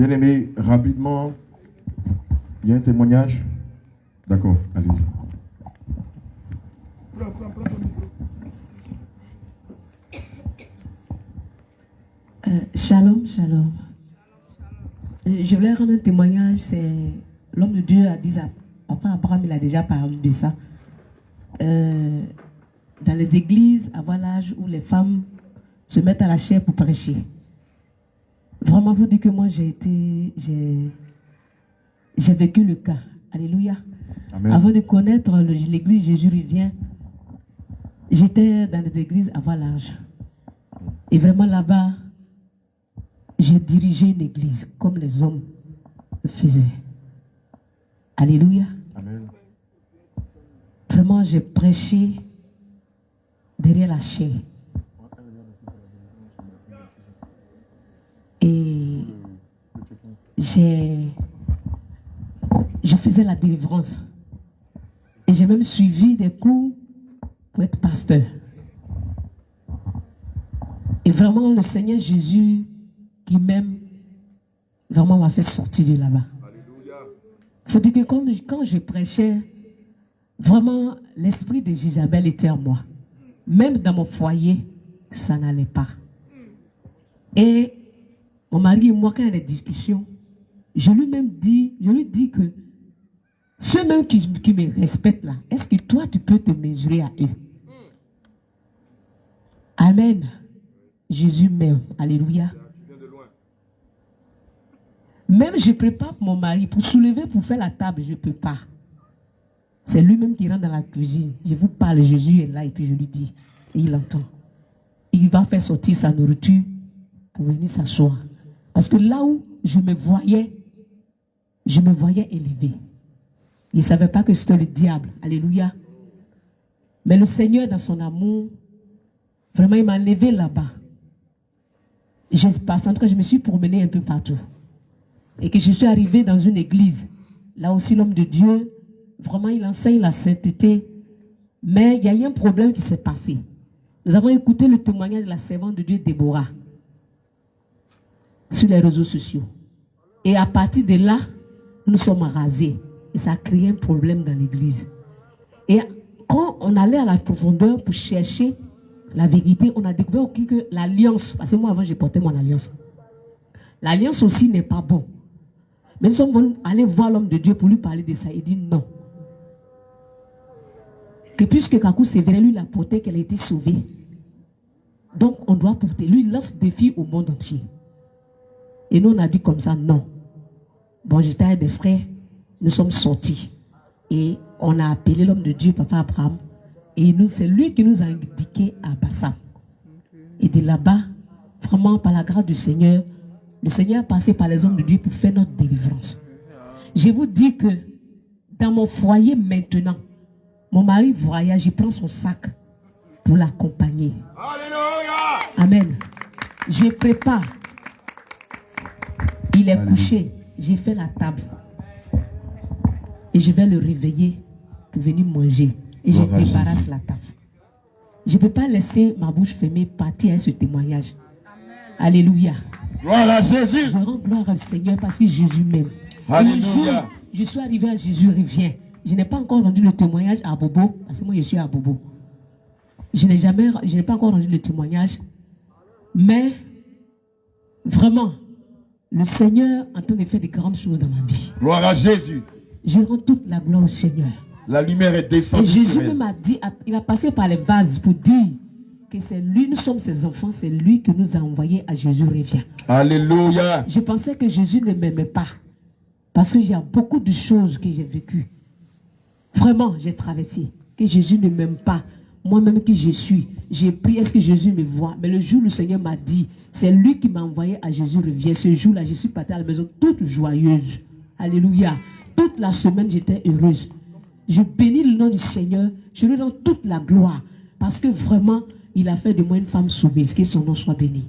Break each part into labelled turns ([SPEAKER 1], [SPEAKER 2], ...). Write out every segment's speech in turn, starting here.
[SPEAKER 1] Bien-aimés, rapidement, il y a un témoignage. D'accord, allez-y.
[SPEAKER 2] Shalom, shalom. Je voulais rendre un témoignage. C'est l'homme de Dieu a dit ça. Enfin, Abraham, il a déjà parlé de ça. Dans les églises, avoir l'âge où les femmes se mettent à la chair pour prêcher. Vraiment, vous dites que moi, j'ai vécu le cas. Alléluia.
[SPEAKER 1] Amen.
[SPEAKER 2] Avant de connaître l'église Jésus revient, j'étais dans les églises à l'âge. Et vraiment là-bas, j'ai dirigé une église comme les hommes le faisaient. Alléluia.
[SPEAKER 1] Amen.
[SPEAKER 2] Vraiment, j'ai prêché derrière la chair. Et je faisais la délivrance. Et j'ai même suivi des cours pour être pasteur. Et vraiment, le Seigneur Jésus qui m'aime, vraiment m'a fait sortir de là-bas. Il faut dire que quand je prêchais, vraiment, l'esprit de Jézabel était en moi. Même dans mon foyer, ça n'allait pas. Et mon mari et moi, quand il y a des discussions, je lui dis que ceux même qui me respectent là, est-ce que toi, tu peux te mesurer à eux? Amen. Jésus m'aime. Alléluia. Même je prépare mon mari pour soulever, pour faire la table, je ne peux pas. C'est lui-même qui rentre dans la cuisine. Je vous parle, Jésus est là et puis je lui dis. Et il entend. Il va faire sortir sa nourriture pour venir s'asseoir. Parce que là où je me voyais élevé. Il ne savait pas que c'était le diable. Alléluia. Mais le Seigneur, dans son amour, vraiment, il m'a levé là-bas. En tout cas, je me suis promenée un peu partout. Et que je suis arrivée dans une église. Là aussi, l'homme de Dieu, vraiment, il enseigne la sainteté. Mais il y a eu un problème qui s'est passé. Nous avons écouté le témoignage de la servante de Dieu, Déborah, sur les réseaux sociaux. Et à partir de là, nous sommes rasés. Et ça a créé un problème dans l'église. Et quand on allait à la profondeur pour chercher la vérité, on a découvert aussi que l'alliance, parce que moi avant, j'ai porté mon alliance. L'alliance aussi n'est pas bon. Mais nous sommes allés voir l'homme de Dieu pour lui parler de ça. Il dit non. Que puisque Kakou c'est vrai, lui il a porté qu'elle a été sauvée. Donc on doit porter. Lui il lance des filles au monde entier. Et nous on a dit comme ça non. Bon, j'étais avec des frères, nous sommes sortis. Et on a appelé l'homme de Dieu, Papa Abraham. Et nous, c'est lui qui nous a indiqué à Bassam. Et de là-bas, vraiment par la grâce du Seigneur, le Seigneur est passé par les hommes de Dieu pour faire notre délivrance. Je vous dis que dans mon foyer maintenant, mon mari voyage, il prend son sac pour l'accompagner. Alléluia! Amen. Je prépare. Il est couché. J'ai fait la table. Et je vais le réveiller pour venir manger. Et je débarrasse la table. Je ne peux pas laisser ma bouche fermée partir à ce témoignage. Alléluia.
[SPEAKER 1] Gloire à Jésus.
[SPEAKER 2] Je rends gloire au Seigneur parce que Jésus m'aime.
[SPEAKER 1] Alléluia.
[SPEAKER 2] Je suis arrivé à Jésus revient. Je n'ai pas encore rendu le témoignage à Bobo, parce que moi je suis à Bobo. Je n'ai pas encore rendu le témoignage. Mais vraiment, le Seigneur est en train de faire de grandes choses dans ma vie.
[SPEAKER 1] Gloire à Jésus.
[SPEAKER 2] Je rends toute la gloire au Seigneur.
[SPEAKER 1] La lumière est descendue.
[SPEAKER 2] Et Jésus m'a dit, il a passé par les vases pour dire que c'est lui, nous sommes ses enfants, c'est lui qui nous a envoyés à Jésus revient.
[SPEAKER 1] Alléluia.
[SPEAKER 2] Je pensais que Jésus ne m'aimait pas. Parce qu'il y a beaucoup de choses que j'ai vécues. Vraiment, j'ai traversé. Que Jésus ne m'aime pas. Moi-même qui je suis. J'ai prié, est-ce que Jésus me voit? Mais le jour où le Seigneur m'a dit, c'est lui qui m'a envoyé à Jésus revient. Ce jour-là, je suis partie à la maison toute joyeuse. Alléluia. Toute la semaine, j'étais heureuse. Je bénis le nom du Seigneur. Je lui rends toute la gloire. Parce que vraiment, il a fait de moi une femme soumise. Que son nom soit béni.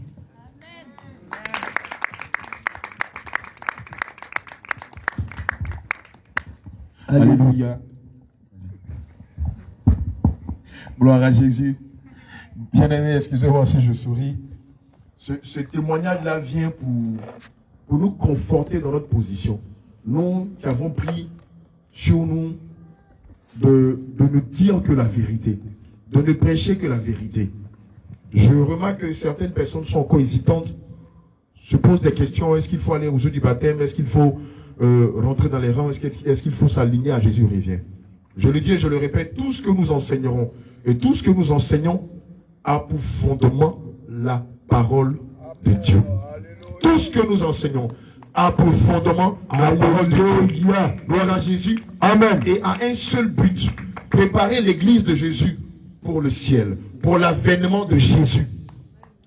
[SPEAKER 1] Alléluia. Gloire à Jésus. Bien-aimé, excusez-moi si je souris. Ce témoignage-là vient
[SPEAKER 3] pour nous conforter dans notre position. Nous qui avons pris sur nous de ne dire que la vérité, de ne prêcher que la vérité. Je remarque que certaines personnes sont encore hésitantes, se posent des questions. Est-ce qu'il faut aller aux eaux du baptême? Est-ce qu'il faut rentrer dans les rangs? Est-ce qu'il faut s'aligner à Jésus revient? Je le dis et je le répète, tout ce que nous enseignerons et tout ce que nous enseignons a pour fondement la parole de Dieu. Tout ce que nous enseignons a pour fondement la parole de Dieu. Gloire à Jésus. Amen. Et à un seul but, préparer l'église de Jésus pour le ciel, pour l'avènement de Jésus.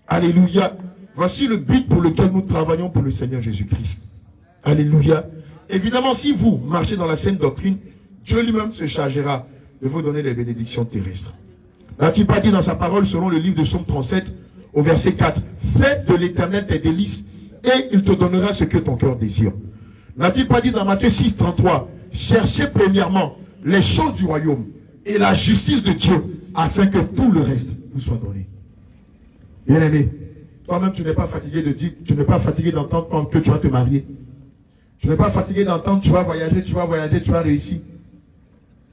[SPEAKER 3] Alléluia. Voici le but pour lequel nous travaillons pour le Seigneur Jésus-Christ. Alléluia. Évidemment, si vous marchez dans la saine doctrine, Dieu lui-même se chargera de vous donner les bénédictions terrestres. N'a-t-il pas dit dans sa parole, selon le livre de Psaume 37, au verset 4, « Fais de l'Éternel tes délices, et il te donnera ce que ton cœur désire. » N'a-t-il pas dit dans Matthieu 6, 33, « Cherchez premièrement les choses du royaume et la justice de Dieu, afin que tout le reste vous soit donné. » Bien-aimé, toi-même, tu n'es pas fatigué de dire, tu n'es pas fatigué d'entendre que tu vas te marier. Tu n'es pas fatigué d'entendre, tu vas voyager, tu vas réussir.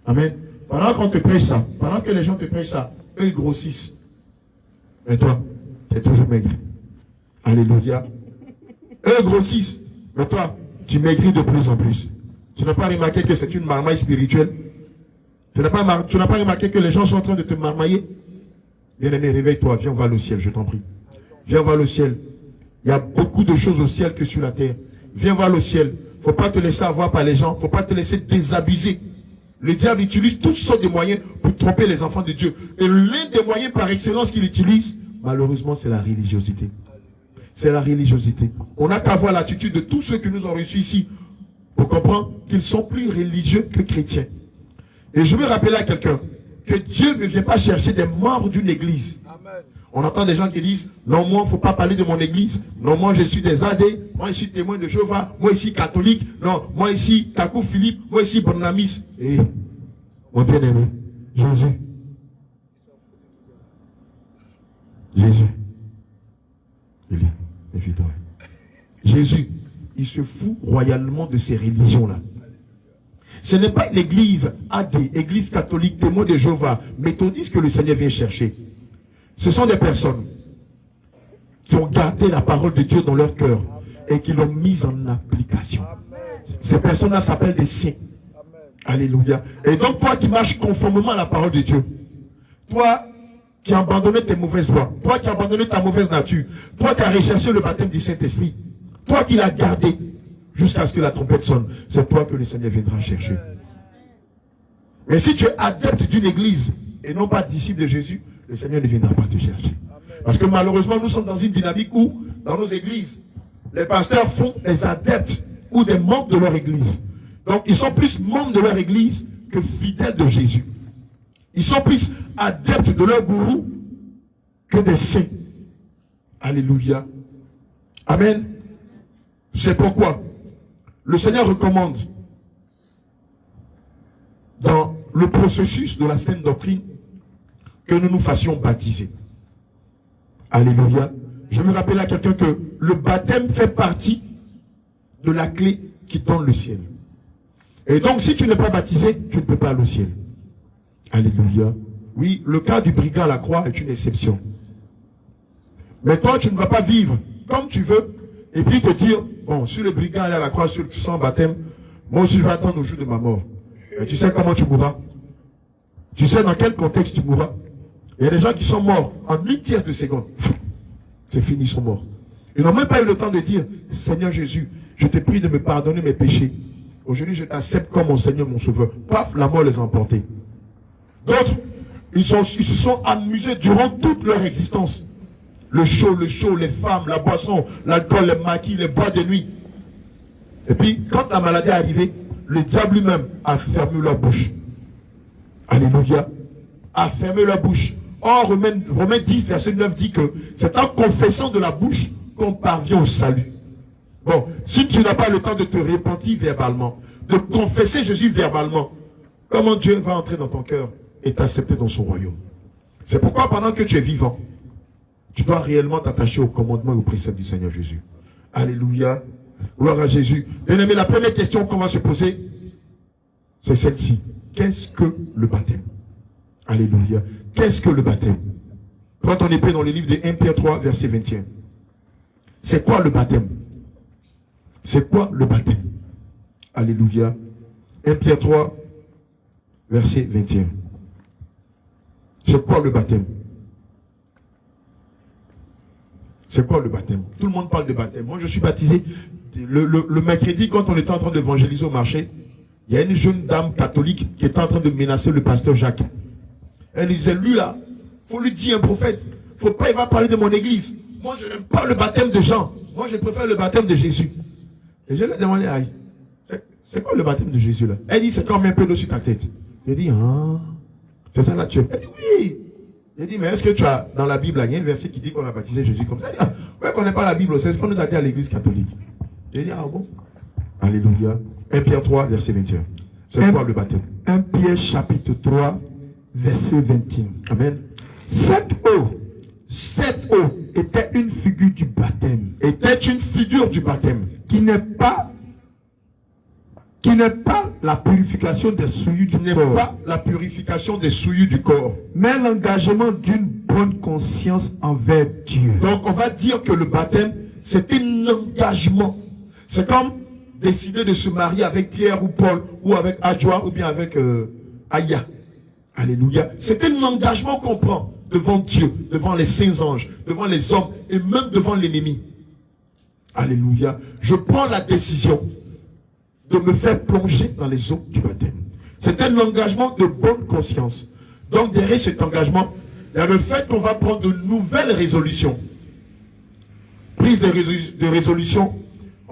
[SPEAKER 3] Amen. Pendant qu'on te prêche ça, pendant que les gens te prêchent ça, eux ils grossissent. Mais toi, tu es toujours maigre. Alléluia. Eux grossissent. Mais toi, tu maigris de plus en plus. Tu n'as pas remarqué que c'est une marmaille spirituelle? Tu n'as pas remarqué que les gens sont en train de te marmailler? Bien-aimé, réveille-toi, viens voir le ciel, je t'en prie. Viens voir le ciel. Il y a beaucoup de choses au ciel que sur la terre. Viens voir le ciel. Il ne faut pas te laisser avoir par les gens. Il ne faut pas te laisser désabuser. Le diable utilise toutes sortes de moyens pour tromper les enfants de Dieu. Et l'un des moyens par excellence qu'il utilise, malheureusement, c'est la religiosité. C'est la religiosité. On n'a qu'à voir l'attitude de tous ceux que nous avons reçus ici pour comprendre qu'ils sont plus religieux que chrétiens. Et je veux rappeler à quelqu'un que Dieu ne vient pas chercher des membres d'une église. Amen. On entend des gens qui disent, non, moi, il ne faut pas parler de mon église. Non, moi, je suis des AD. Moi, je suis témoin de Jéhovah. Moi, ici, catholique. Non, moi, ici, Kakou Philippe. Moi, ici, Bonamis. Et, mon bien-aimé, Jésus. Jésus. Il est évident. Jésus, il se fout royalement de ces religions-là. Ce n'est pas l'église AD, église catholique, témoin de Jéhovah, méthodiste que le Seigneur vient chercher. Ce sont des personnes qui ont gardé la parole de Dieu dans leur cœur et qui l'ont mise en application. Ces personnes-là s'appellent des saints. Alléluia. Et donc toi qui marches conformément à la parole de Dieu, toi qui as abandonné tes mauvaises voies, toi qui as abandonné ta mauvaise nature, toi qui as recherché le baptême du Saint-Esprit, toi qui l'as gardé jusqu'à ce que la trompette sonne, c'est toi que le Seigneur viendra chercher. Mais si tu es adepte d'une église et non pas disciple de Jésus, le Seigneur ne viendra pas te chercher. Parce que malheureusement, nous sommes dans une dynamique où, dans nos églises, les pasteurs font des adeptes ou des membres de leur église. Donc, ils sont plus membres de leur église que fidèles de Jésus. Ils sont plus adeptes de leur gourou que des saints. Alléluia. Amen. C'est pourquoi le Seigneur recommande dans le processus de la saine doctrine que nous nous fassions baptiser. Alléluia. Je me rappelle à quelqu'un que le baptême fait partie de la clé qui donne le ciel. Et donc, si tu n'es pas baptisé, tu ne peux pas aller au ciel. Alléluia. Oui, le cas du brigand à la croix est une exception. Mais toi, tu ne vas pas vivre comme tu veux et puis te dire, bon, si le brigand est à la croix sans baptême, moi aussi je vais attendre au jour de ma mort. Et tu sais comment tu mourras? Tu sais dans quel contexte tu mourras? Il y a des gens qui sont morts en une tierce de seconde. C'est fini, ils sont morts. Ils n'ont même pas eu le temps de dire, Seigneur Jésus, je te prie de me pardonner mes péchés. Aujourd'hui, je t'accepte comme mon Seigneur, mon Sauveur. Paf, la mort les a emportés. D'autres, ils se sont amusés durant toute leur existence. Le chaud, les femmes, la boisson, l'alcool, les maquis, les bois de nuit. Et puis, quand la maladie est arrivée, le diable lui-même a fermé leur bouche. Alléluia. A fermé leur bouche. Or, Romains 10, verset 9 dit que c'est en confessant de la bouche qu'on parvient au salut. Bon, si tu n'as pas le temps de te repentir verbalement, de confesser Jésus verbalement, comment Dieu va entrer dans ton cœur et t'accepter dans son royaume? C'est pourquoi pendant que tu es vivant, tu dois réellement t'attacher au commandement et au précepte du Seigneur Jésus. Alléluia. Gloire à Jésus. Bien aimé, la première question qu'on va se poser, c'est celle-ci. Qu'est-ce que le baptême? Alléluia. Qu'est-ce que le baptême? Quand on est pris dans le livre de 1 Pierre 3, verset 21. C'est quoi le baptême? C'est quoi le baptême? Alléluia. 1 Pierre 3, verset 21. C'est quoi le baptême? C'est quoi le baptême? Tout le monde parle de baptême. Moi, je suis baptisé. Le mercredi, quand on était en train d'évangéliser au marché, il y a une jeune dame catholique qui était en train de menacer le pasteur Jacques. Elle disait, lui là, il faut lui dire un prophète. Faut pas, il va parler de mon église. Moi, je n'aime pas le baptême de Jean. Moi, je préfère le baptême de Jésus. Et je lui ai demandé, aïe, c'est quoi le baptême de Jésus là? Elle dit, c'est quand même un peu d'eau sur ta tête. J'ai dit, ah, c'est ça naturel. Elle dit, oui. J'ai dit, mais est-ce que tu as, dans la Bible, il y a un verset qui dit qu'on a baptisé Jésus comme ça? Elle dit, ah, ouais, qu'on n'est pas la Bible, c'est ce qu'on nous a dit à l'église catholique. J'ai dit, ah bon? Alléluia. 1 Pierre 3, verset 21. C'est quoi le baptême?
[SPEAKER 4] 1 Pierre chapitre 3, verset 21.
[SPEAKER 3] Amen.
[SPEAKER 4] Cette eau était une figure du baptême.
[SPEAKER 3] Était une figure du baptême.
[SPEAKER 4] Qui n'est pas la purification des souillures du
[SPEAKER 3] N'est
[SPEAKER 4] corps,
[SPEAKER 3] pas la purification des souillures du corps.
[SPEAKER 4] mais l'engagement d'une bonne conscience envers Dieu.
[SPEAKER 3] Donc on va dire que le baptême, c'est un engagement. C'est comme décider de se marier avec Pierre ou Paul, ou avec Adjoa, ou bien avec Aya. Alléluia. C'est un engagement qu'on prend devant Dieu, devant les saints anges, devant les hommes, et même devant l'ennemi. Alléluia. Je prends la décision de me faire plonger dans les eaux du baptême. C'est un engagement de bonne conscience. Donc derrière cet engagement, il y a le fait qu'on va prendre de nouvelles résolutions. Prise de résolution,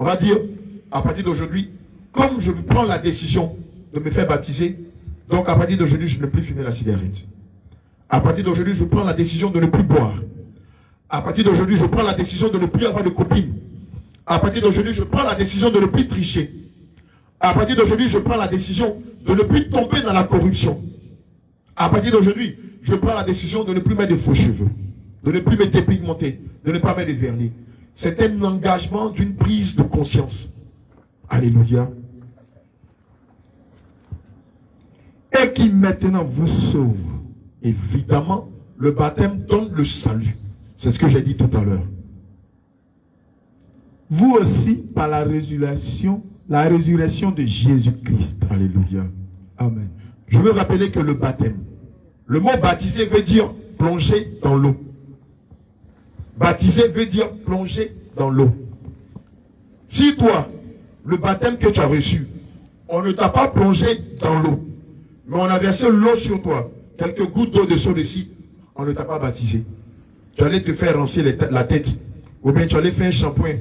[SPEAKER 3] on va dire, à partir d'aujourd'hui, comme je prends la décision de me faire baptiser, donc à partir d'aujourd'hui, je ne vais plus fumer la cigarette. À partir d'aujourd'hui, je prends la décision de ne plus boire. À partir d'aujourd'hui, je prends la décision de ne plus avoir de copine. À partir d'aujourd'hui, je prends la décision de ne plus tricher. À partir d'aujourd'hui, je prends la décision de ne plus tomber dans la corruption. À partir d'aujourd'hui, je prends la décision de ne plus mettre de faux cheveux, de ne plus me dépigmenter, de ne pas mettre de vernis. C'est un engagement d'une prise de conscience. Alléluia.
[SPEAKER 4] Et qui maintenant vous sauve.
[SPEAKER 3] Évidemment, le baptême donne le salut. C'est ce que j'ai dit tout à l'heure.
[SPEAKER 4] Vous aussi, par la résurrection de Jésus-Christ.
[SPEAKER 3] Alléluia.
[SPEAKER 4] Amen.
[SPEAKER 3] Je veux rappeler que le baptême, le mot baptiser veut dire plonger dans l'eau. Baptiser veut dire plonger dans l'eau. Si toi, le baptême que tu as reçu, on ne t'a pas plongé dans l'eau, mais on a versé l'eau sur toi, quelques gouttes d'eau de celui-ci, on ne t'a pas baptisé. Tu allais te faire rincer la tête, ou bien tu allais faire un shampoing.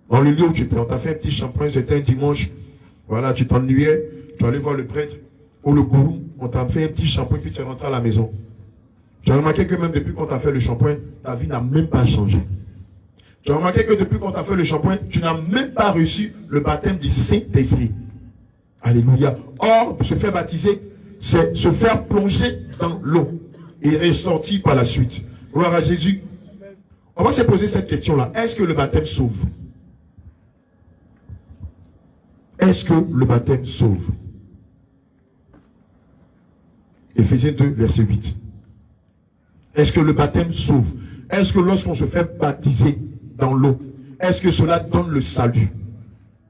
[SPEAKER 3] Dans le lieu où tu étais, on t'a fait un petit shampoing, c'était un dimanche, voilà, tu t'ennuyais, tu allais voir le prêtre ou le gourou, on t'a fait un petit shampoing, puis tu es rentré à la maison. Tu as remarqué que même depuis qu'on t'a fait le shampoing, ta vie n'a même pas changé. Tu as remarqué que depuis qu'on t'a fait le shampoing, tu n'as même pas reçu le baptême du Saint-Esprit. Alléluia. Or, se faire baptiser, c'est se faire plonger dans l'eau et ressortir par la suite. Gloire à Jésus. On va se poser cette question-là. Est-ce que le baptême sauve? Est-ce que le baptême sauve? Éphésiens 2, verset 8. Est-ce que le baptême sauve? Est-ce que lorsqu'on se fait baptiser dans l'eau, est-ce que cela donne le salut?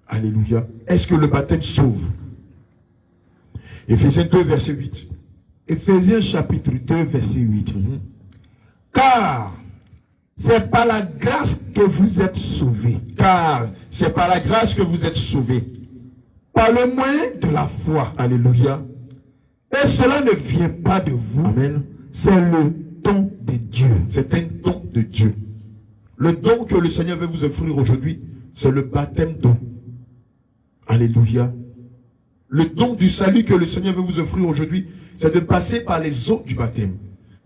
[SPEAKER 3] Alléluia. Est-ce que le baptême sauve? Éphésiens 2, verset 8.
[SPEAKER 4] Éphésiens chapitre 2, verset 8. Car c'est par la grâce que vous êtes sauvés.
[SPEAKER 3] Car c'est par la grâce que vous êtes sauvés.
[SPEAKER 4] Par le moyen de la foi.
[SPEAKER 3] Alléluia.
[SPEAKER 4] Et cela ne vient pas de vous.
[SPEAKER 3] Amen.
[SPEAKER 4] C'est le don de Dieu.
[SPEAKER 3] C'est un don de Dieu. Le don que le Seigneur veut vous offrir aujourd'hui, c'est le baptême d'eau. Alléluia. Le don du salut que le Seigneur veut vous offrir aujourd'hui, c'est de passer par les eaux du baptême.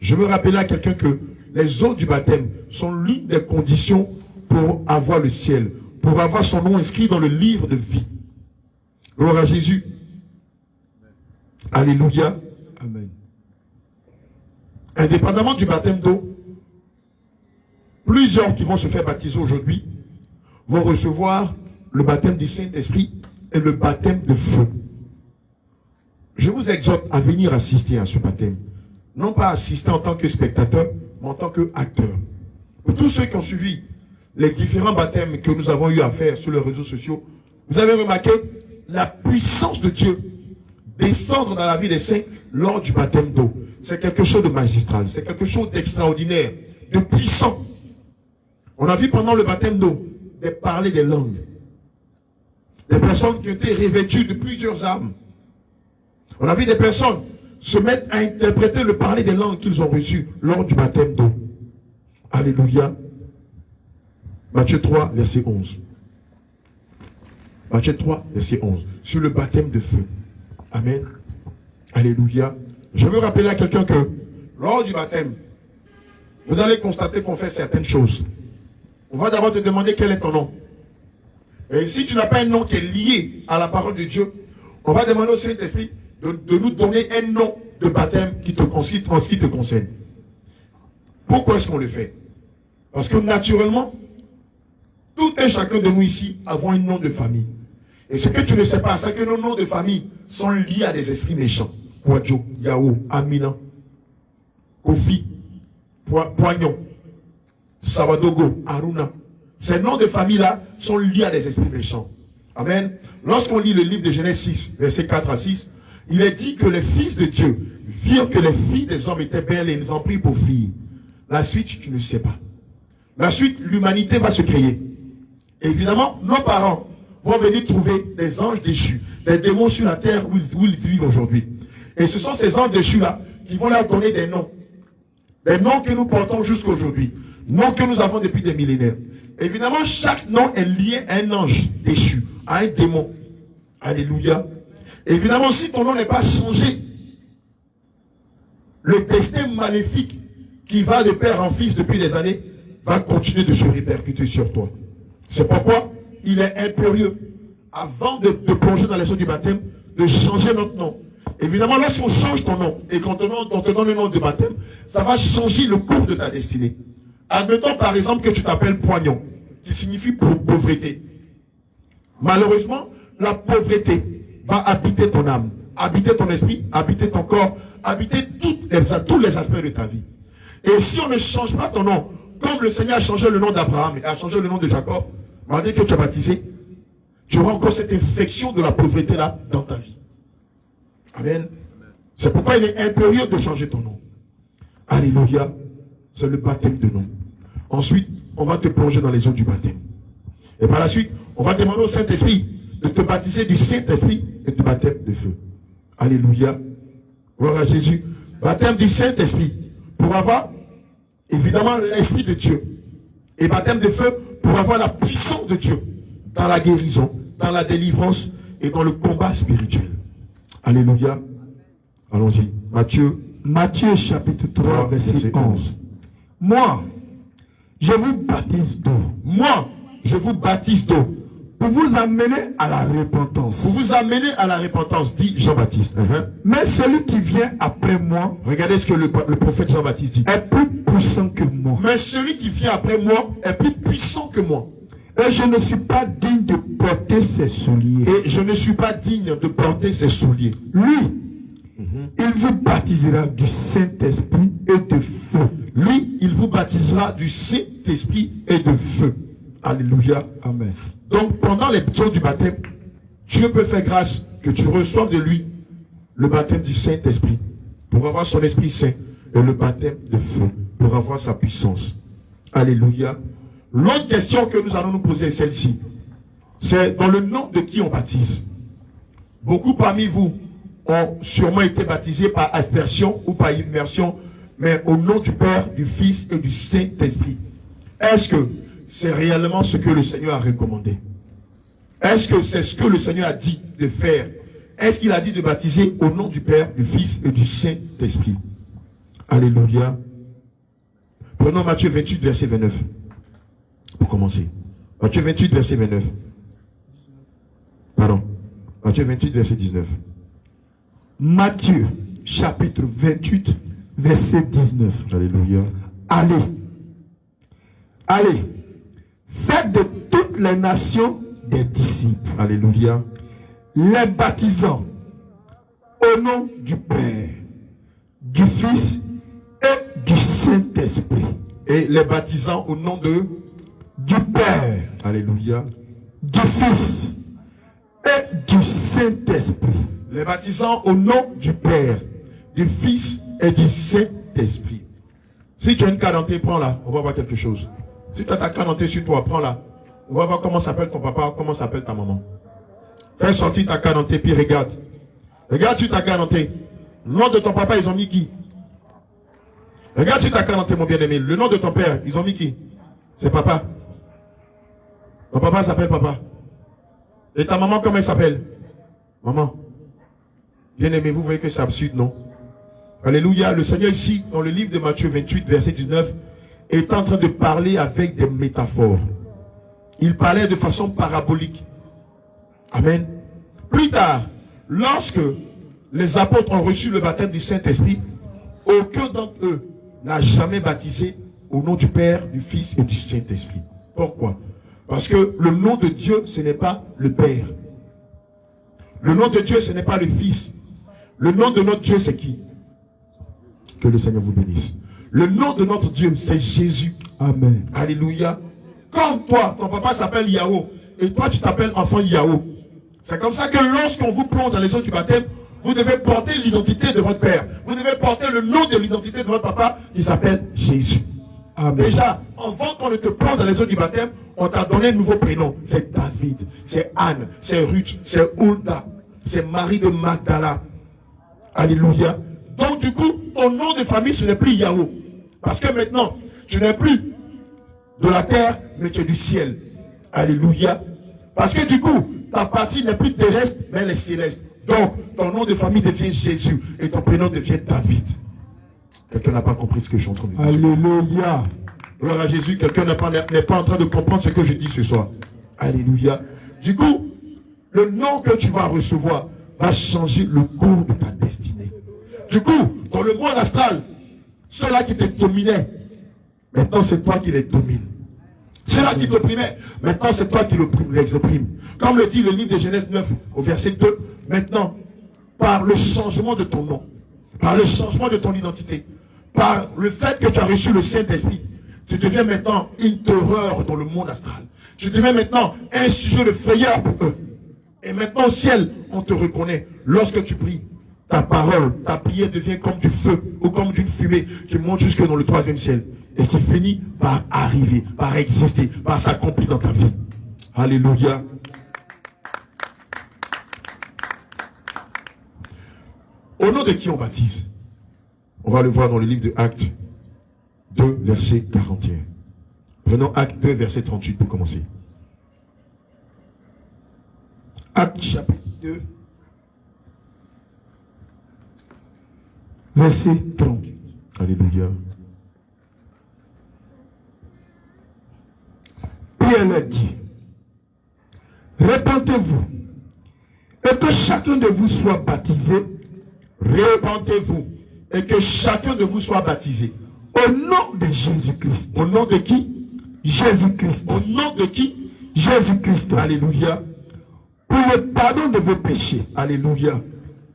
[SPEAKER 3] Je veux rappeler à quelqu'un que les eaux du baptême sont l'une des conditions pour avoir le ciel, pour avoir son nom inscrit dans le livre de vie. Gloire à Jésus. Alléluia.
[SPEAKER 4] Amen.
[SPEAKER 3] Indépendamment du baptême d'eau, plusieurs qui vont se faire baptiser aujourd'hui vont recevoir le baptême du Saint-Esprit et le baptême de feu. Je vous exhorte à venir assister à ce baptême. Non pas assister en tant que spectateur, mais en tant qu'acteur. Pour tous ceux qui ont suivi les différents baptêmes que nous avons eu à faire sur les réseaux sociaux, vous avez remarqué la puissance de Dieu descendre dans la vie des saints lors du baptême d'eau. C'est quelque chose de magistral, c'est quelque chose d'extraordinaire, de puissant. On a vu pendant le baptême d'eau parler des langues. Des personnes qui ont été revêtues de plusieurs âmes. On a vu des personnes se mettre à interpréter le parler des langues qu'ils ont reçues lors du baptême d'eau. Alléluia. Matthieu 3, verset 11. Matthieu 3, verset 11. Sur le baptême de feu. Amen. Alléluia. Je veux rappeler à quelqu'un que lors du baptême, vous allez constater qu'on fait certaines choses. On va d'abord te demander quel est ton nom. Et si tu n'as pas un nom qui est lié à la parole de Dieu, on va demander au Saint-Esprit de nous donner un nom de baptême qui te concerne. Pourquoi est-ce qu'on le fait? Parce que naturellement, tout et chacun de nous ici avons un nom de famille. Et ce que tu ne sais pas, c'est que nos noms de famille sont liés à des esprits méchants. Kwadjo, Yao, Amina, Kofi, Poignon, Sawadogo, Aruna. Ces noms de famille-là sont liés à des esprits méchants. Amen. Lorsqu'on lit le livre de Genèse 6, versets 4 à 6, il est dit que les fils de Dieu virent que les filles des hommes étaient belles et ils en prirent pour filles. La suite, tu ne sais pas. La suite, l'humanité va se créer. Évidemment, nos parents vont venir trouver des anges déchus, des démons sur la terre où ils vivent aujourd'hui. Et ce sont ces anges déchus-là qui vont leur donner des noms. Des noms que nous portons jusqu'à aujourd'hui. Noms que nous avons depuis des millénaires. Évidemment, chaque nom est lié à un ange déchu, à un démon. Alléluia. Évidemment, si ton nom n'est pas changé, le destin maléfique qui va de père en fils depuis des années va continuer de se répercuter sur toi. C'est pourquoi il est impérieux, avant de plonger dans les eaux du baptême, de changer notre nom. Évidemment, lorsqu'on change ton nom et qu'on te donne le nom de baptême, ça va changer le cours de ta destinée. Admettons par exemple que tu t'appelles Poignon, qui signifie pauvreté. Malheureusement, la pauvreté va habiter ton âme, habiter ton esprit, habiter ton corps, habiter tous les aspects de ta vie. Et si on ne change pas ton nom, comme le Seigneur a changé le nom d'Abraham et a changé le nom de Jacob, malgré que tu as baptisé, tu auras encore cette infection de la pauvreté là dans ta vie. Amen. C'est pourquoi il est impérieux de changer ton nom. Alléluia. C'est le baptême de nom. Ensuite, on va te plonger dans les eaux du baptême. Et par la suite, on va demander au Saint-Esprit de te baptiser du Saint-Esprit et du baptême de feu. Alléluia. Gloire à Jésus. Baptême du Saint-Esprit pour avoir évidemment l'Esprit de Dieu. Et baptême de feu pour avoir la puissance de Dieu dans la guérison, dans la délivrance et dans le combat spirituel. Alléluia. Allons-y.
[SPEAKER 4] Matthieu chapitre 3, verset 11. Moi, je vous baptise d'eau.
[SPEAKER 3] Moi, je vous baptise d'eau.
[SPEAKER 4] Pour vous amener à la repentance.
[SPEAKER 3] Pour vous amener à la repentance, dit Jean-Baptiste.
[SPEAKER 4] Mais celui qui vient après moi,
[SPEAKER 3] regardez ce que le prophète Jean-Baptiste dit.
[SPEAKER 4] Est plus puissant que moi.
[SPEAKER 3] Mais celui qui vient après moi est plus puissant que moi.
[SPEAKER 4] Et je ne suis pas digne de porter ses souliers.
[SPEAKER 3] Et je ne suis pas digne de porter ses souliers.
[SPEAKER 4] Lui, il vous baptisera du Saint-Esprit et de feu.
[SPEAKER 3] Lui, il vous baptisera du Saint-Esprit et de feu. Alléluia.
[SPEAKER 4] Amen.
[SPEAKER 3] Donc, pendant les jours du baptême, Dieu peut faire grâce que tu reçoives de lui le baptême du Saint-Esprit pour avoir son Esprit Saint et le baptême de feu pour avoir sa puissance. Alléluia. L'autre question que nous allons nous poser est celle-ci. C'est dans le nom de qui on baptise. Beaucoup parmi vous ont sûrement été baptisés par aspersion ou par immersion, mais au nom du Père, du Fils et du Saint-Esprit. Est-ce que c'est réellement ce que le Seigneur a recommandé? Est-ce que c'est ce que le Seigneur a dit de faire? Est-ce qu'il a dit de baptiser au nom du Père, du Fils et du Saint-Esprit? Alléluia. Prenons Matthieu 28, verset 29. Pour commencer. Matthieu 28, verset 29. Pardon. Matthieu 28, verset 19.
[SPEAKER 4] Matthieu, chapitre 28, verset 19.
[SPEAKER 3] Alléluia.
[SPEAKER 4] Allez, faites de toutes les nations des disciples,
[SPEAKER 3] Alléluia.
[SPEAKER 4] les baptisant au nom du Père, du Fils et du Saint-Esprit.
[SPEAKER 3] Et les baptisant au nom de...
[SPEAKER 4] Du Père,
[SPEAKER 3] Alléluia.
[SPEAKER 4] du Fils et du Saint-Esprit.
[SPEAKER 3] Les baptisant au nom du Père, du Fils et du Saint-Esprit. Si tu as une carte dentée, prends-la. On va voir quelque chose. Si tu as ta carte dentée sur toi, prends-la. On va voir comment s'appelle ton papa, comment s'appelle ta maman. Fais sortir ta carte dentée, puis regarde. Regarde sur ta carte dentée. Le nom de ton papa, ils ont mis qui? Regarde sur ta carte dentée, mon bien-aimé. Le nom de ton père, ils ont mis qui? C'est papa. Ton papa s'appelle papa. Et ta maman, comment elle s'appelle? Maman. Bien-aimé, vous voyez que c'est absurde, non? Alléluia. Le Seigneur ici, dans le livre de Matthieu 28, verset 19, est en train de parler avec des métaphores. Il parlait de façon parabolique. Amen. Plus tard, lorsque les apôtres ont reçu le baptême du Saint-Esprit, aucun d'entre eux n'a jamais baptisé au nom du Père, du Fils et du Saint-Esprit. Pourquoi? Parce que le nom de Dieu, ce n'est pas le Père. Le nom de Dieu, ce n'est pas le Fils. Le nom de notre Dieu, c'est qui? Que le Seigneur vous bénisse. Le nom de notre Dieu, c'est Jésus.
[SPEAKER 4] Amen.
[SPEAKER 3] Alléluia. Comme toi, ton papa s'appelle Yahweh, et toi, tu t'appelles enfant Yahweh. C'est comme ça que lorsqu'on vous plonge dans les eaux du baptême, vous devez porter l'identité de votre père. Vous devez porter le nom de l'identité de votre papa, qui s'appelle Jésus.
[SPEAKER 4] Amen.
[SPEAKER 3] Déjà, avant qu'on ne te plonge dans les eaux du baptême, on t'a donné un nouveau prénom. C'est David, c'est Anne, c'est Ruth, c'est Hulda, c'est Marie de Magdala. Alléluia. Donc du coup, ton nom de famille, ce n'est plus Yahweh. Parce que maintenant, tu n'es plus de la terre, mais tu es du ciel. Alléluia. Parce que du coup, ta patrie n'est plus terrestre, mais elle est céleste. Donc, ton nom de famille devient Jésus et ton prénom devient David. Quelqu'un n'a pas compris ce que je suis en train de dire.
[SPEAKER 4] Alléluia.
[SPEAKER 3] Gloire à Jésus, quelqu'un n'est pas en train de comprendre ce que je dis ce soir. Alléluia. Du coup, le nom que tu vas recevoir va changer le cours de ta destinée. Du coup, dans le monde astral, ceux-là qui te dominaient, maintenant c'est toi qui les domines. Ceux-là qui t'opprimaient, maintenant c'est toi qui les opprimes. Comme le dit le livre de Genèse 9 au verset 2, maintenant, par le changement de ton nom, par le changement de ton identité, par le fait que tu as reçu le Saint-Esprit, tu deviens maintenant une terreur dans le monde astral. Tu deviens maintenant un sujet de frayeur pour eux. Et maintenant au ciel, on te reconnaît. Lorsque tu pries, ta parole, ta prière devient comme du feu ou comme d'une fumée qui monte jusque dans le troisième ciel et qui finit par arriver, par exister, par s'accomplir dans ta vie. Alléluia. Au nom de qui on baptise? On va le voir dans le livre de Actes 2, verset 41. Prenons Actes 2, verset 38 pour commencer.
[SPEAKER 4] Actes chapitre 2, verset 38.
[SPEAKER 3] Alléluia.
[SPEAKER 4] Pierre leur dit, répentez-vous et que chacun de vous soit baptisé.
[SPEAKER 3] Répentez-vous et que chacun de vous soit baptisé.
[SPEAKER 4] Au nom de Jésus-Christ.
[SPEAKER 3] Au nom de qui?
[SPEAKER 4] Jésus-Christ.
[SPEAKER 3] Au nom de qui?
[SPEAKER 4] Jésus-Christ.
[SPEAKER 3] Alléluia.
[SPEAKER 4] Pour le pardon de vos péchés.
[SPEAKER 3] Alléluia.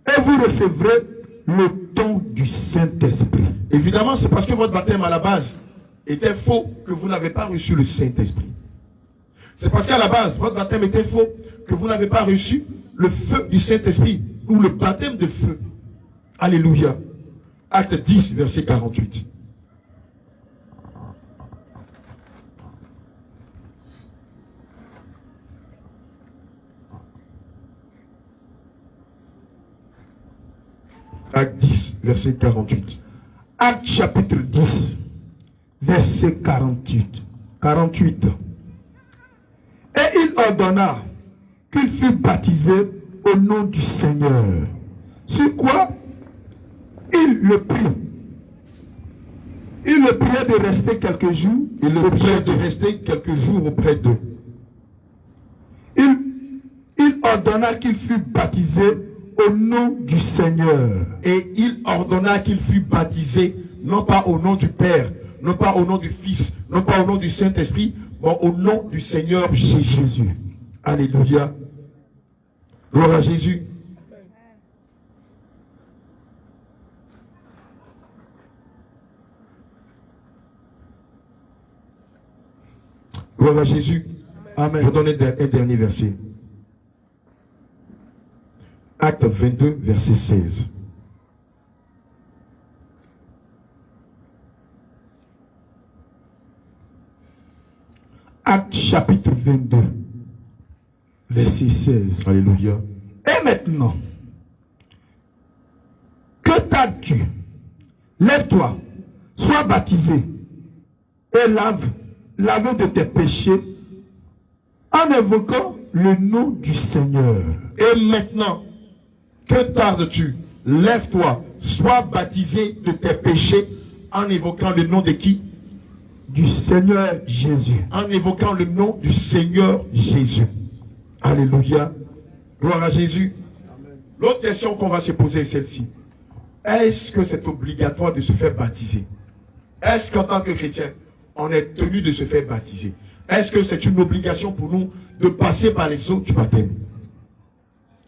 [SPEAKER 4] Et vous recevrez le don du Saint-Esprit.
[SPEAKER 3] Évidemment, c'est parce que votre baptême à la base était faux que vous n'avez pas reçu le Saint-Esprit. C'est parce qu'à la base, votre baptême était faux que vous n'avez pas reçu le feu du Saint-Esprit ou le baptême de feu. Alléluia. Acte 10, verset 48. Acte 10, verset 48.
[SPEAKER 4] Acte chapitre 10, verset 48. Et il ordonna qu'il fût baptisé au nom du Seigneur. Sur quoi il le prie. Il le priait de rester quelques jours.
[SPEAKER 3] Il le priait de rester quelques jours auprès d'eux.
[SPEAKER 4] Il ordonna qu'il fût baptisé au nom du Seigneur.
[SPEAKER 3] Et il ordonna qu'il fût baptisé, non pas au nom du Père, non pas au nom du Fils, non pas au nom du Saint-Esprit, mais au nom du Seigneur Jésus. Alléluia. Gloire à Jésus. Gloire à Jésus. Amen. Je donne un dernier verset. Acte 22, verset 16.
[SPEAKER 4] Acte chapitre 22, verset 16.
[SPEAKER 3] Alléluia.
[SPEAKER 4] Et maintenant, que t'as-tu? Lève-toi, sois baptisé et lave de tes péchés en évoquant le nom du Seigneur.
[SPEAKER 3] Et maintenant, que tardes-tu? Lève-toi, sois baptisé de tes péchés en évoquant le nom de qui?
[SPEAKER 4] Du Seigneur Jésus.
[SPEAKER 3] En évoquant le nom du Seigneur Jésus. Alléluia. Gloire à Jésus. L'autre question qu'on va se poser est celle-ci. Est-ce que c'est obligatoire de se faire baptiser? Est-ce qu'en tant que chrétien, on est tenu de se faire baptiser? Est-ce que c'est une obligation pour nous de passer par les eaux du baptême?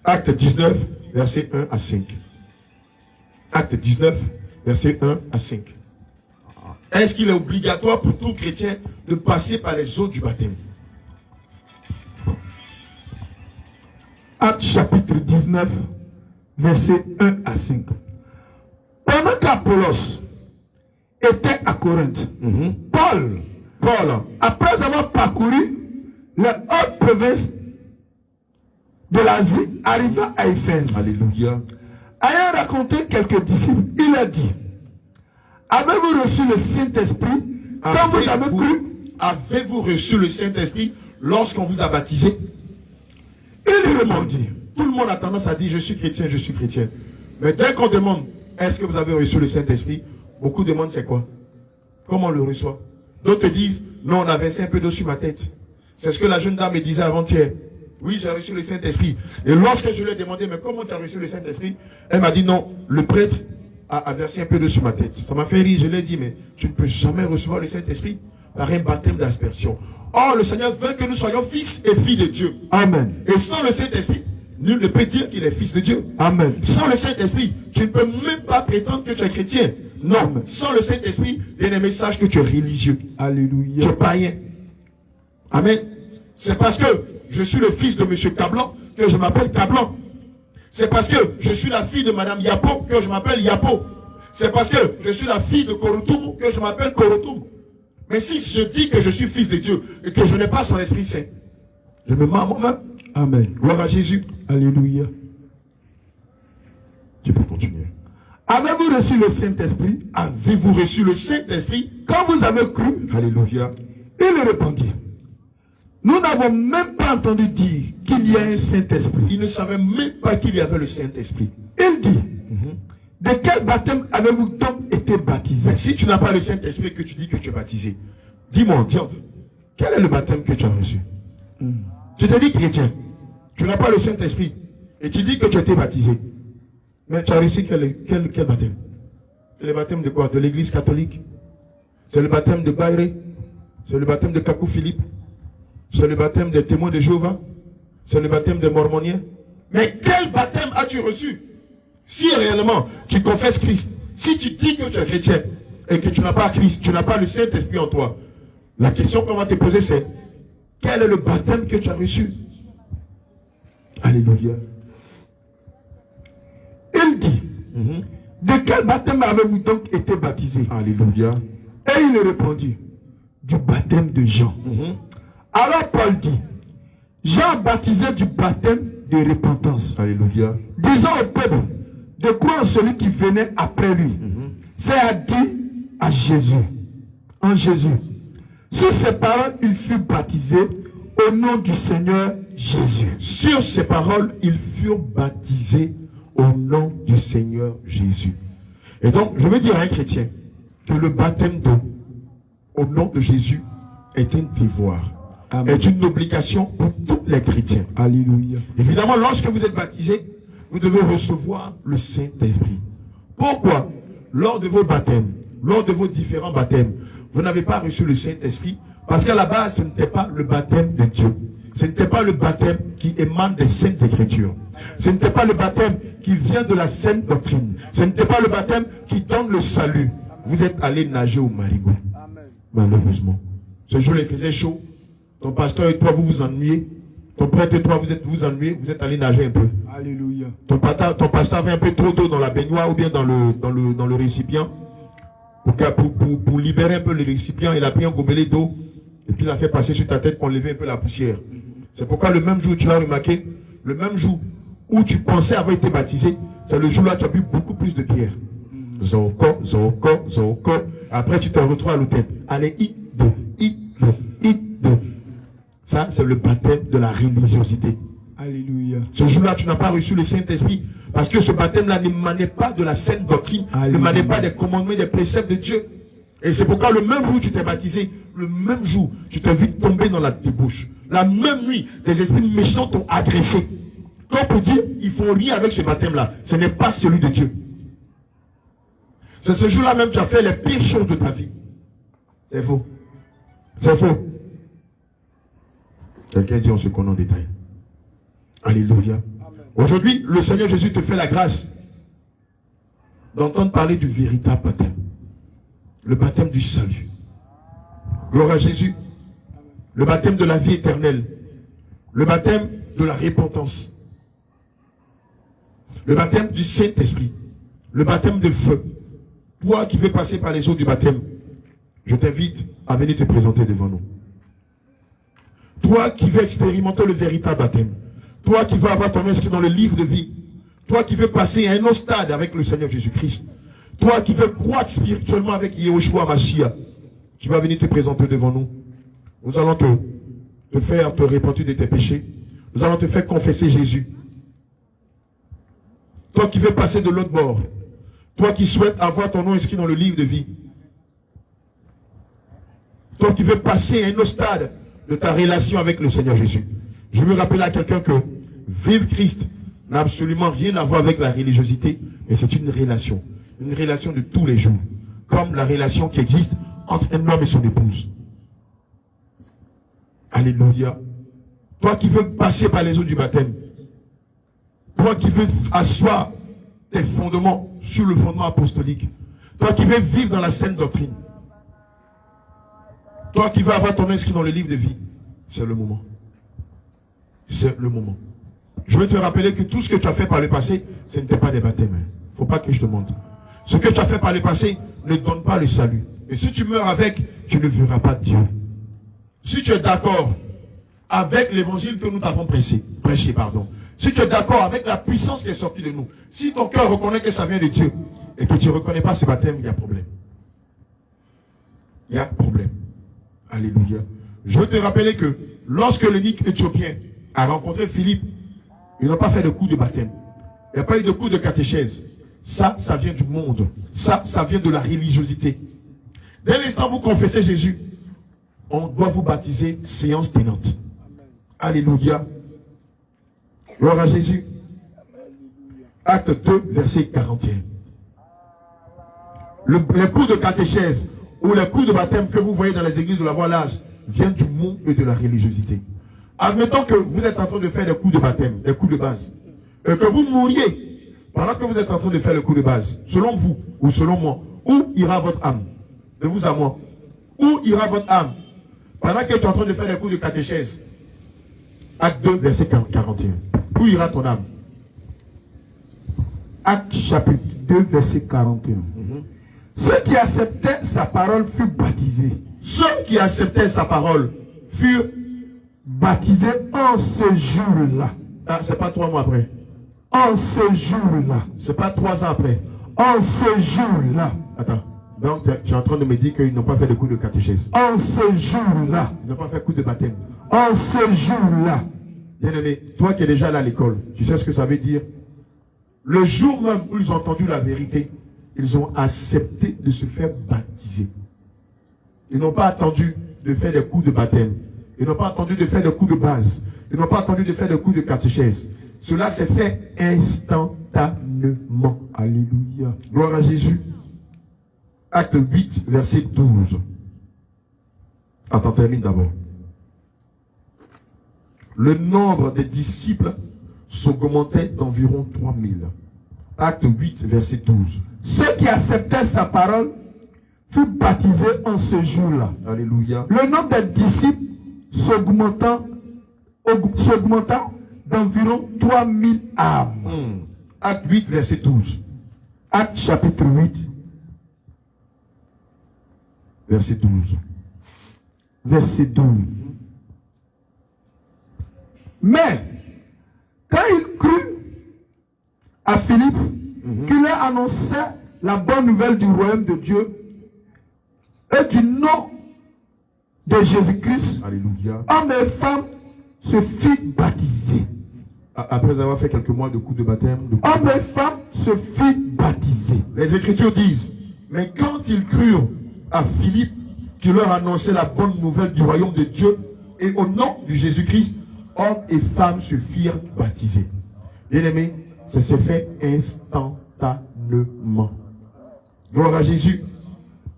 [SPEAKER 3] Acte 19, verset 1 à 5. Acte 19, verset 1 à 5. Est-ce qu'il est obligatoire pour tout chrétien de passer par les eaux du baptême?
[SPEAKER 4] Acte chapitre 19, verset 1 à 5. Pendant qu'Apollos était à Corinthe, Paul, après avoir parcouru les hautes provinces de l'Asie, arriva à Éphèse.
[SPEAKER 3] Alléluia.
[SPEAKER 4] Ayant raconté quelques disciples, il a dit: avez-vous reçu le Saint-Esprit quand vous avez cru?
[SPEAKER 3] Avez-vous reçu le Saint-Esprit lorsqu'on vous a baptisé?
[SPEAKER 4] Il répondit.
[SPEAKER 3] Tout le monde a tendance à dire: je suis chrétien, je suis chrétien. Mais dès qu'on demande: est-ce que vous avez reçu le Saint-Esprit? Beaucoup demandent: c'est quoi? Comment on le reçoit? D'autres disent: non, on a versé un peu d'eau sur ma tête. C'est ce que la jeune dame me disait avant-hier. Oui, j'ai reçu le Saint-Esprit. Et lorsque je lui ai demandé: mais comment tu as reçu le Saint-Esprit? Elle m'a dit: non, le prêtre a versé un peu d'eau sur ma tête. Ça m'a fait rire. Je lui ai dit: mais tu ne peux jamais recevoir le Saint-Esprit par un baptême d'aspersion. Or, le Seigneur veut que nous soyons fils et filles de Dieu.
[SPEAKER 4] Amen.
[SPEAKER 3] Et sans le Saint-Esprit, nul ne peut dire qu'il est fils de Dieu.
[SPEAKER 4] Amen.
[SPEAKER 3] Sans le Saint-Esprit, tu ne peux même pas prétendre que tu es chrétien. Non.
[SPEAKER 4] Amen.
[SPEAKER 3] Sans le Saint-Esprit, il y a des messages que tu es religieux.
[SPEAKER 4] Alléluia.
[SPEAKER 3] Tu es païen. Amen. C'est parce que je suis le fils de M. Cablan que je m'appelle Cablan. C'est parce que je suis la fille de Mme Yapo que je m'appelle Yapo. C'est parce que je suis la fille de Korotoum que je m'appelle Korotoum. Mais si je dis que je suis fils de Dieu et que je n'ai pas son Esprit Saint, je me mens à moi-même.
[SPEAKER 4] Amen.
[SPEAKER 3] Gloire à Jésus.
[SPEAKER 4] Alléluia.
[SPEAKER 3] Tu peux continuer.
[SPEAKER 4] Avez-vous reçu le Saint-Esprit
[SPEAKER 3] Avez-vous reçu le Saint-Esprit
[SPEAKER 4] quand vous avez cru?
[SPEAKER 3] Alléluia.
[SPEAKER 4] Il répondit: nous n'avons même pas entendu dire qu'il y a un Saint-Esprit.
[SPEAKER 3] Il ne savait même pas qu'il y avait le Saint-Esprit.
[SPEAKER 4] Il dit: de quel baptême avez-vous donc été baptisé?
[SPEAKER 3] Si tu n'as pas le Saint-Esprit que tu dis que tu es baptisé, dis-moi, diante, quel est le baptême que tu as reçu? Tu te dis chrétien, tu n'as pas le Saint-Esprit et tu dis que tu as été baptisé. Mais tu as reçu quel baptême? C'est le baptême de quoi? De l'église catholique? C'est le baptême de Bayré? C'est le baptême de Kakou Philippe? C'est le baptême des témoins de Jéhovah? C'est le baptême des mormoniens? Mais quel baptême as-tu reçu? Si réellement tu confesses Christ, si tu dis que tu es chrétien et que tu n'as pas Christ, tu n'as pas le Saint-Esprit en toi, la question qu'on va te poser c'est: quel est le baptême que tu as reçu? Alléluia.
[SPEAKER 4] Il dit: de quel baptême avez-vous donc été baptisé?
[SPEAKER 3] Alléluia.
[SPEAKER 4] Et il répondit: du baptême de Jean. Alors Paul dit: Jean baptisait du baptême de repentance,
[SPEAKER 3] Alléluia.
[SPEAKER 4] disant au peuple de croire en celui qui venait après lui. C'est à dire à Jésus, en Jésus. Sur ces paroles, il fut baptisé au nom du Seigneur Jésus.
[SPEAKER 3] Sur ces paroles, ils furent baptisés au nom du Seigneur Jésus. Et donc, je veux dire à un chrétien que le baptême d'eau au nom de Jésus est un devoir, est une obligation pour tous les chrétiens.
[SPEAKER 4] Alléluia.
[SPEAKER 3] Évidemment, lorsque vous êtes baptisé, vous devez recevoir le Saint-Esprit. Pourquoi? Lors de vos baptêmes, lors de vos différents baptêmes, vous n'avez pas reçu le Saint-Esprit parce qu'à la base, ce n'était pas le baptême de Dieu. Ce n'était pas le baptême qui émane des Saintes Écritures. Ce n'était pas le baptême qui vient de la Sainte Doctrine. Ce n'était pas le baptême qui donne le salut. Vous êtes allé nager au marigot. Malheureusement. Ce jour, il faisait chaud. Ton pasteur et toi, vous vous ennuyez. Ton prêtre et toi, vous ennuyez. Vous êtes allé nager un peu.
[SPEAKER 4] Alléluia.
[SPEAKER 3] Ton pasteur avait un peu trop d'eau dans la baignoire ou bien dans le récipient. Pour libérer un peu le récipient, il a pris un gobelet d'eau et puis il a fait passer sur ta tête pour enlever un peu la poussière. C'est pourquoi le même jour, tu l'as remarqué, le même jour où tu pensais avoir été baptisé, c'est le jour-là que tu as bu beaucoup plus de pierre. Zoko, zoko, zoko. Après, tu te retrouves à l'hôtel. Allez, ça, c'est le baptême de la religiosité.
[SPEAKER 4] Alléluia.
[SPEAKER 3] Ce jour-là, tu n'as pas reçu le Saint-Esprit parce que ce baptême-là n'émanait pas de la sainte doctrine, n'émanait pas des commandements, des préceptes de Dieu. Et c'est pourquoi le même jour où tu t'es baptisé, le même jour, tu t'es vite tombé dans la débauche. La même nuit, des esprits méchants t'ont agressé. Comme pour dire, il faut rien avec ce baptême-là. Ce n'est pas celui de Dieu. C'est ce jour-là même que tu as fait les pires choses de ta vie. C'est faux. C'est faux. Quelqu'un dit, on se connaît en détail. Alléluia. Aujourd'hui, le Seigneur Jésus te fait la grâce d'entendre parler du véritable baptême. Le baptême du salut. Gloire à Jésus. Le baptême de la vie éternelle. Le baptême de la repentance. Le baptême du Saint-Esprit. Le baptême de feu. Toi qui veux passer par les eaux du baptême, je t'invite à venir te présenter devant nous. Toi qui veux expérimenter le véritable baptême. Toi qui veux avoir ton inscrit dans le livre de vie. Toi qui veux passer à un autre stade avec le Seigneur Jésus-Christ. Toi qui veux croître spirituellement avec Yehoshua Mashiach. Tu vas venir te présenter devant nous. Nous allons te faire te repentir de tes péchés. Nous allons te faire confesser Jésus. Toi qui veux passer de l'autre bord. Toi qui souhaites avoir ton nom inscrit dans le livre de vie. Toi qui veux passer à un autre stade de ta relation avec le Seigneur Jésus. Je veux rappeler à quelqu'un que vivre Christ n'a absolument rien à voir avec la religiosité, mais c'est une relation de tous les jours, comme la relation qui existe entre un homme et son épouse. Alléluia. Toi qui veux passer par les eaux du baptême, toi qui veux asseoir tes fondements sur le fondement apostolique, toi qui veux vivre dans la sainte doctrine, toi qui veux avoir ton inscrit dans le livre de vie, c'est le moment. C'est le moment. Je veux te rappeler que tout ce que tu as fait par le passé, ce n'était pas des baptêmes. Il ne faut pas que je te montre. Ce que tu as fait par le passé ne donne pas le salut. Et si tu meurs avec, tu ne verras pas Dieu. Si tu es d'accord avec l'évangile que nous t'avons prêché, si tu es d'accord avec la puissance qui est sortie de nous, si ton cœur reconnaît que ça vient de Dieu, et que tu ne reconnais pas ce baptême, il y a problème. Il y a problème. Alléluia. Je veux te rappeler que lorsque l'eunuque éthiopien a rencontré Philippe, ils n'ont pas fait de coup de baptême. Il n'y a pas eu de coup de catéchèse. Ça vient du monde. Ça vient de la religiosité. Dès l'instant où vous confessez Jésus, on doit vous baptiser séance tenante. Alléluia. Gloire à Jésus. Acte 2, verset 41. Les coups de catéchèse ou les coups de baptême que vous voyez dans les églises de la Voie large viennent du monde et de la religiosité. Admettons que vous êtes en train de faire des coups de baptême, des coups de base, et que vous mouriez pendant que vous êtes en train de faire le coup de base. Selon vous ou selon moi, où ira votre âme? De vous à moi. Où ira votre âme? Pendant que tu es en train de faire des coups de catéchèse. Acte 2, verset 41. Où ira ton âme?
[SPEAKER 4] Acte chapitre 2, verset 41. Ceux qui acceptaient sa parole furent baptisés.
[SPEAKER 3] Ceux qui acceptaient sa parole furent
[SPEAKER 4] baptisés en ce jour-là.
[SPEAKER 3] Ah, c'est pas 3 mois après.
[SPEAKER 4] En ce jour-là.
[SPEAKER 3] C'est pas 3 ans après.
[SPEAKER 4] En ce jour-là.
[SPEAKER 3] Attends. Donc tu es en train de me dire qu'ils n'ont pas fait de coup de catéchèse.
[SPEAKER 4] En ce jour-là.
[SPEAKER 3] Ils n'ont pas fait coup de baptême.
[SPEAKER 4] En ce jour-là.
[SPEAKER 3] Bien-aimé, toi qui es déjà là à l'école, tu sais ce que ça veut dire? Le jour même où ils ont entendu la vérité, ils ont accepté de se faire baptiser. Ils n'ont pas attendu de faire des coups de baptême. Ils n'ont pas attendu de faire des coups de base. Ils n'ont pas attendu de faire des coups de catéchèse. Cela s'est fait instantanément. Alléluia. Gloire à Jésus. Acte 8, verset 12. Attends, termine d'abord. le nombre des disciples s'augmentait d'environ 3000. Acte 8, verset 12.
[SPEAKER 4] Ceux qui acceptaient sa parole furent baptisés en ce jour-là.
[SPEAKER 3] Alléluia.
[SPEAKER 4] Le nombre des disciples s'augmenta d'environ 3000 âmes.
[SPEAKER 3] Acte 8, verset 12.
[SPEAKER 4] Acte chapitre 8,
[SPEAKER 3] Verset 12.
[SPEAKER 4] verset 12. Mais, quand il crut à Philippe, qui leur annonçait la bonne nouvelle du royaume de Dieu et du nom de Jésus-Christ,
[SPEAKER 3] Alléluia.
[SPEAKER 4] hommes et femmes se firent baptiser.
[SPEAKER 3] Après avoir fait quelques mois de coups de baptême,
[SPEAKER 4] Hommes et femmes se firent baptiser.
[SPEAKER 3] les Écritures disent, mais quand ils crurent à Philippe, qui leur annonçait la bonne nouvelle du royaume de Dieu, et au nom de Jésus-Christ, hommes et femmes se firent baptiser. Bien-aimés, ça s'est fait instantanément. Gloire à Jésus.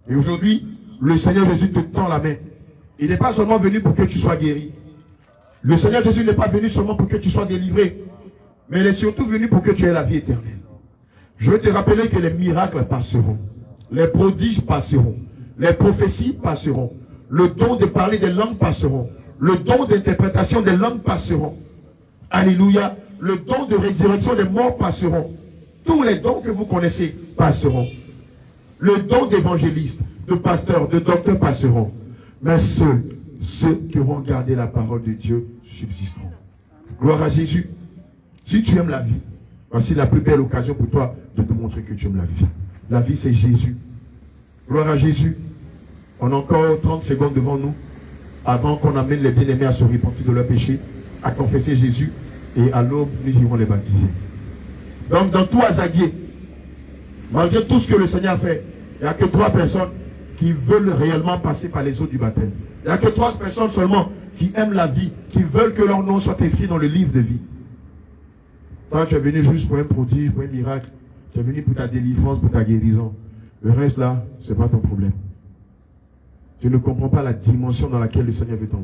[SPEAKER 3] Et aujourd'hui, le Seigneur Jésus te tend la main. Il n'est pas seulement venu pour que tu sois guéri. Le Seigneur Jésus n'est pas venu seulement pour que tu sois délivré, mais il est surtout venu pour que tu aies la vie éternelle. Je veux te rappeler que les miracles passeront, les prodiges passeront, les prophéties passeront, le don de parler des langues passeront, le don d'interprétation des langues passeront. Alléluia. Le don de résurrection des morts passeront. Tous les dons que vous connaissez passeront. Le don d'évangéliste, de pasteur, de docteur passeront. Mais ceux qui auront gardé la parole de Dieu subsisteront. Gloire à Jésus. Si tu aimes la vie, voici la plus belle occasion pour toi de te montrer que tu aimes la vie. La vie, c'est Jésus. Gloire à Jésus. On a encore 30 secondes devant nous avant qu'on amène les bien-aimés à se repentir de leurs péchés, à confesser Jésus, et à l'aube, nous irons les baptiser. Donc, dans tout Azaguier, malgré tout ce que le Seigneur a fait, il n'y a que 3 personnes qui veulent réellement passer par les eaux du baptême. Il n'y a que 3 personnes seulement qui aiment la vie, qui veulent que leur nom soit inscrit dans le livre de vie. Toi, tu es venu juste pour un prodige, pour un miracle. Tu es venu pour ta délivrance, pour ta guérison. Le reste là, ce n'est pas ton problème. Tu ne comprends pas la dimension dans laquelle le Seigneur veut t'envoyer.